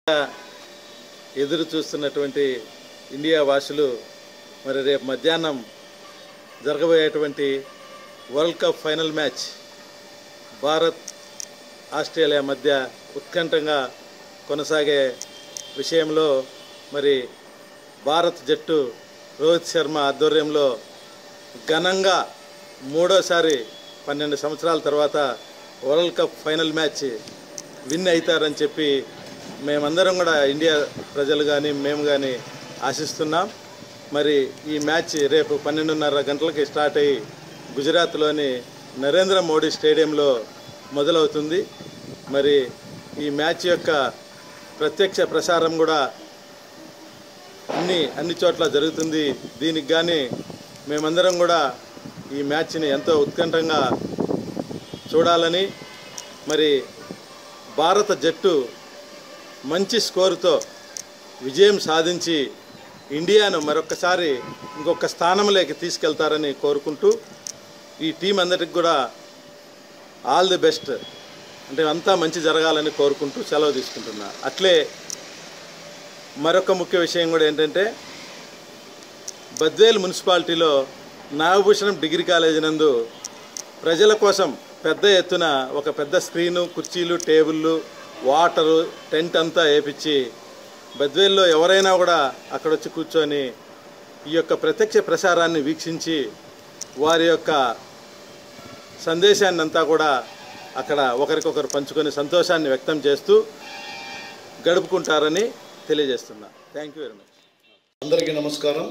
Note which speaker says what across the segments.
Speaker 1: ఎదురు చూస్తున్నటువంటి ఇండియా వాసులు మరి రేపు మధ్యాహ్నం జరగబోయేటువంటి world cup final match Bharat Australia మధ్య ఉత్కంఠంగా కొనసాగే విషయంలో మరి భారత్ జట్టు రోహిత్ శర్మ ఆధ్వర్యంలో ఘనంగా మూడోసారి 12 సంవత్సరాల తర్వాత world cup final match win అవుతారని చెప్పి మేమందరం కూడా ఇండియా ప్రజలు కానీ మేము కానీ ఆశిస్తున్నాం. మరి ఈ మ్యాచ్ రేపు 12:30 గంటలకి స్టార్ట్ అయ్యి గుజరాత్లోని నరేంద్ర మోడీ స్టేడియంలో మొదలవుతుంది. మరి ఈ మ్యాచ్ యొక్క ప్రత్యక్ష ప్రసారం కూడా అన్ని చోట్ల జరుగుతుంది. దీనికి కానీ మేమందరం కూడా ఈ మ్యాచ్ని ఎంతో ఉత్కంఠంగా చూడాలని, మరి భారత జట్టు మంచి స్కోరుతో విజయం సాధించి ఇండియాను మరొకసారి ఇంకొక స్థానంలోకి తీసుకెళ్తారని కోరుకుంటూ ఈ టీం అందరికి కూడా ఆల్ ది బెస్ట్, అంటే అంతా మంచి జరగాలని కోరుకుంటూ సెలవు తీసుకుంటున్నా. అట్లే మరొక ముఖ్య విషయం కూడా ఏంటంటే బద్వేల్ మున్సిపాలిటీలో నాగభూషణం డిగ్రీ కాలేజీ నందు ప్రజల కోసం పెద్ద ఎత్తున ఒక పెద్ద స్క్రీను, కుర్చీలు, టేబుళ్ళు, వాటరు, టెంట్ అంతా వేపించి బద్వేల్లో ఎవరైనా కూడా అక్కడ వచ్చి కూర్చొని ఈ యొక్క ప్రత్యక్ష ప్రసారాన్ని వీక్షించి వారి యొక్క సందేశాన్ని అంతా కూడా అక్కడ ఒకరికొకరు పంచుకొని సంతోషాన్ని వ్యక్తం చేస్తూ గడుపుకుంటారని తెలియజేస్తున్నా. Thank you very much.
Speaker 2: అందరికీ నమస్కారం.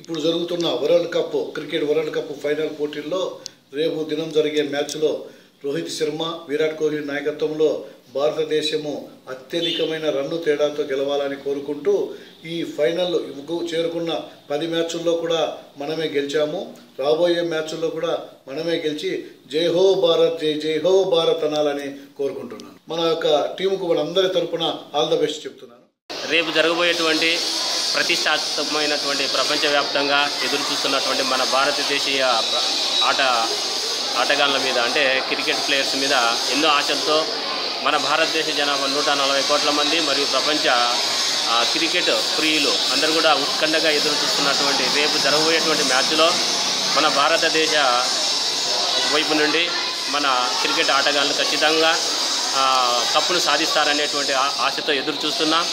Speaker 2: ఇప్పుడు జరుగుతున్న క్రికెట్ వరల్డ్ కప్ ఫైనల్ పోటీల్లో రేపు దినం జరిగే మ్యాచ్లో రోహిత్ శర్మ, విరాట్ కోహ్లీ నాయకత్వంలో భారతదేశము అత్యధికమైన రన్ను తేడాతో గెలవాలని కోరుకుంటూ ఈ ఫైనల్ చేరుకున్న 10 మ్యాచ్ల్లో కూడా మనమే గెలిచాము. రాబోయే మ్యాచ్ల్లో కూడా మనమే గెలిచి జై హో భారత్, జై జై హో భారత్ అనాలని కోరుకుంటున్నాను. మన యొక్క టీముకు మనందరి తరపున ఆల్ ద బెస్ట్ చెప్తున్నాను.
Speaker 3: రేపు జరగబోయేటువంటి ప్రతిష్టాత్మకమైనటువంటి ప్రపంచవ్యాప్తంగా ఎదురు చూస్తున్నటువంటి మన భారతదేశీయ ఆటగాళ్ళ మీద, అంటే క్రికెట్ ప్లేయర్స్ మీద ఎన్నో ఆశలతో మన భారతదేశ జనాభా 140 కోట్ల మంది మరియు ప్రపంచ క్రికెట్ ప్రియులు అందరూ కూడా ఉత్కంఠగా ఎదురు చూస్తున్నటువంటి రేపు జరగబోయేటువంటి మ్యాచ్లో మన భారతదేశ వైపు నుండి మన క్రికెట్ ఆటగాళ్ళు ఖచ్చితంగా కప్పును సాధిస్తారనేటువంటి ఆశతో ఎదురు చూస్తున్నాం.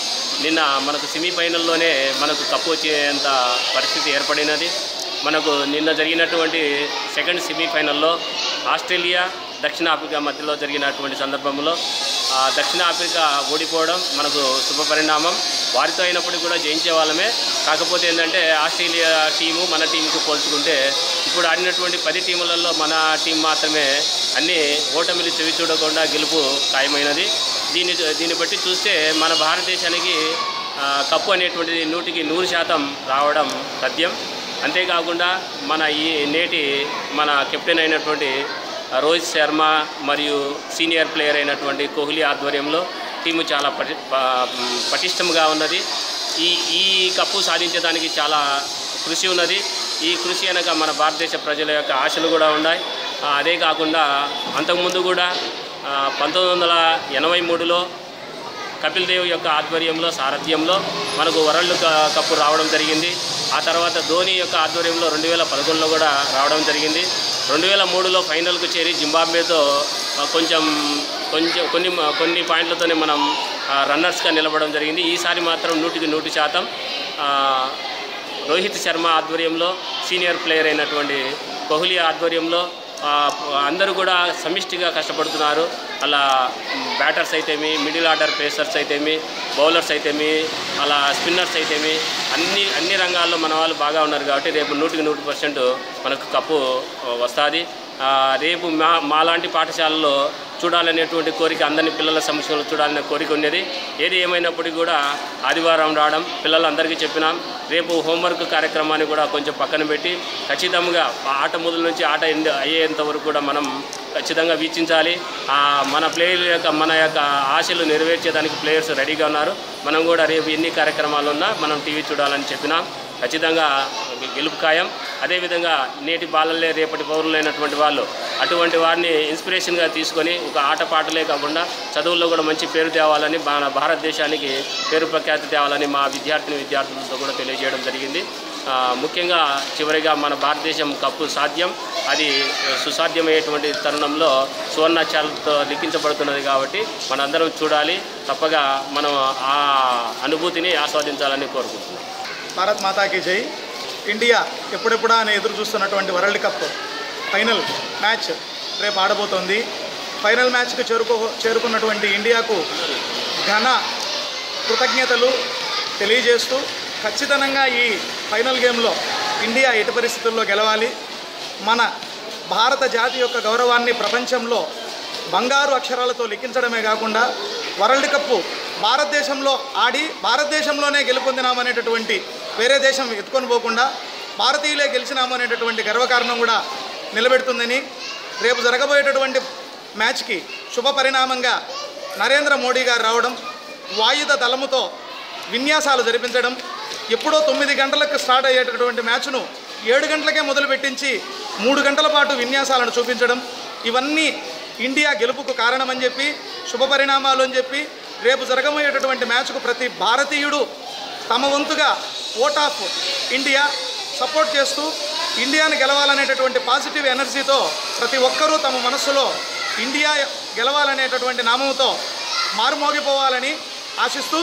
Speaker 3: నిన్న మనకు సెమీఫైనల్లోనే మనకు కప్పు వచ్చేంత పరిస్థితి ఏర్పడినది. మనకు నిన్న జరిగినటువంటి సెకండ్ సెమీఫైనల్లో ఆస్ట్రేలియా, దక్షిణాఫ్రికా మధ్యలో జరిగినటువంటి సందర్భంలో దక్షిణాఫ్రికా ఓడిపోవడం మనకు శుభపరిణామం. వారితో అయినప్పటికీ కూడా జయించే వాళ్ళమే. కాకపోతే ఏంటంటే ఆస్ట్రేలియా టీము మన టీంకు పోల్చుకుంటే ఇప్పుడు ఆడినటువంటి 10 టీములలో మన టీం మాత్రమే అన్ని ఓటమిలు చెవి చూడకుండా గెలుపు ఖాయమైనది. దీన్ని బట్టి చూస్తే మన భారతదేశానికి కప్పు అనేటువంటిది 100% రావడం తథ్యం. అంతేకాకుండా మన మన కెప్టెన్ అయినటువంటి రోహిత్ శర్మ మరియు సీనియర్ ప్లేయర్ అయినటువంటి కోహ్లీ ఆధ్వర్యంలో టీము చాలా పటిష్టంగా ఉన్నది. ఈ కప్పు సాధించడానికి చాలా కృషి ఉన్నది. ఈ కృషి అనగా మన భారతదేశ ప్రజల యొక్క ఆశలు కూడా ఉన్నాయి. అదే కాకుండా అంతకుముందు కూడా 1983లో కపిల్ దేవ్ యొక్క ఆధ్వర్యంలో, సారథ్యంలో మనకు వరల్డ్ కప్పు రావడం జరిగింది. ఆ తర్వాత ధోని యొక్క ఆధ్వర్యంలో 2011లో కూడా రావడం జరిగింది. 2003లో ఫైనల్కు చేరి జింబాబ్వేతో కొన్ని పాయింట్లతోనే మనం రన్నర్స్గా నిలబడడం జరిగింది. ఈసారి మాత్రం 100% రోహిత్ శర్మ ఆధ్వర్యంలో, సీనియర్ ప్లేయర్ అయినటువంటి కోహ్లీ ఆధ్వర్యంలో అందరూ కూడా సమిష్టిగా కష్టపడుతున్నారు. అలా బ్యాటర్స్ అయితేమి, మిడిల్ ఆర్డర్ పేసర్స్ అయితేమి, బౌలర్స్ అయితేమి, అలా స్పిన్నర్స్ అయితేమి అన్ని రంగాల్లో మన వాళ్ళు బాగా ఉన్నారు. కాబట్టి రేపు 100% మనకు కప్పు వస్తుంది. రేపు మాలాంటి పాఠశాలలో చూడాలనేటువంటి కోరిక, అందరినీ పిల్లల సమక్షంలో చూడాలనే కోరిక ఉండేది. ఏది ఏమైనప్పటికీ కూడా ఆదివారం రావడం పిల్లలందరికీ చెప్పినాం. రేపు హోంవర్క్ కార్యక్రమాన్ని కూడా కొంచెం పక్కన పెట్టి ఖచ్చితంగా ఆట మొదలు నుంచి ఆట అయ్యేంత వరకు కూడా మనం ఖచ్చితంగా వీక్షించాలి. మన ప్లేయర్ల యొక్క మన యొక్క ఆశలు నెరవేర్చేదానికి ప్లేయర్స్ రెడీగా ఉన్నారు. మనం కూడా రేపు ఎన్ని కార్యక్రమాలు ఉన్నా మనం టీవీ చూడాలని చెప్పినాం. ఖచ్చితంగా గెలుపు ఖాయం. అదేవిధంగా నేటి బాలలే రేపటి పౌరులైనటువంటి వాళ్ళు అటువంటి వారిని ఇన్స్పిరేషన్గా తీసుకొని ఒక ఆటపాటలే కాకుండా చదువుల్లో కూడా మంచి పేరు తేవాలని, మన భారతదేశానికి పేరు ప్రఖ్యాతి తేవాలని మా విద్యార్థులతో కూడా తెలియజేయడం జరిగింది. ముఖ్యంగా చివరిగా మన భారతదేశం కప్పు సాధ్యం, అది సుసాధ్యమయ్యేటువంటి తరుణంలో సువర్ణాక్షరాలతో లిఖించబడుతున్నది కాబట్టి మనందరం చూడాలి, తప్పగా మనం ఆ అనుభూతిని ఆస్వాదించాలని కోరుకుంటున్నాం.
Speaker 4: భారత్ మాతాకి జై. ఇండియా ఎప్పుడెప్పుడా అని ఎదురు చూస్తున్నటువంటి వరల్డ్ కప్ ఫైనల్ మ్యాచ్ రేపు ఆడబోతోంది. ఫైనల్ మ్యాచ్కి చేరుకున్నటువంటి ఇండియాకు ఘన కృతజ్ఞతలు తెలియజేస్తూ ఖచ్చితంగా ఈ ఫైనల్ గేమ్లో ఇండియా ఎట్టి పరిస్థితుల్లో గెలవాలి. మన భారత జాతి యొక్క గౌరవాన్ని ప్రపంచంలో బంగారు అక్షరాలతో లిఖించడమే కాకుండా వరల్డ్ కప్పు భారతదేశంలో ఆడి భారతదేశంలోనే గెలుపొందినామనేటటువంటి వేరే దేశం ఎత్తుకొని పోకుండా భారతీయులే గెలిచినామనేటటువంటి గర్వకారణం కూడా నిలబెడుతుందని, రేపు జరగబోయేటటువంటి మ్యాచ్కి శుభ పరిణామంగా నరేంద్ర మోడీ గారు రావడం, వాయుధ దళముతో విన్యాసాలు జరిపించడం, ఎప్పుడో 9 గంటలకు స్టార్ట్ అయ్యేటటువంటి మ్యాచ్ను 7 గంటలకే మొదలుపెట్టించి 3 గంటల పాటు విన్యాసాలను చూపించడం, ఇవన్నీ ఇండియా గెలుపుకు కారణమని చెప్పి, శుభ పరిణామాలు అని చెప్పి, రేపు జరగబోయేటటువంటి మ్యాచ్కు ప్రతి భారతీయుడు తమ వంతుగా ఓట్ ఆఫ్ ఇండియా సపోర్ట్ చేస్తూ ఇండియాను గెలవాలనేటటువంటి పాజిటివ్ ఎనర్జీతో ప్రతి ఒక్కరూ తమ మనస్సులో ఇండియా గెలవాలనేటటువంటి నామంతో మారుమోగిపోవాలని ఆశిస్తూ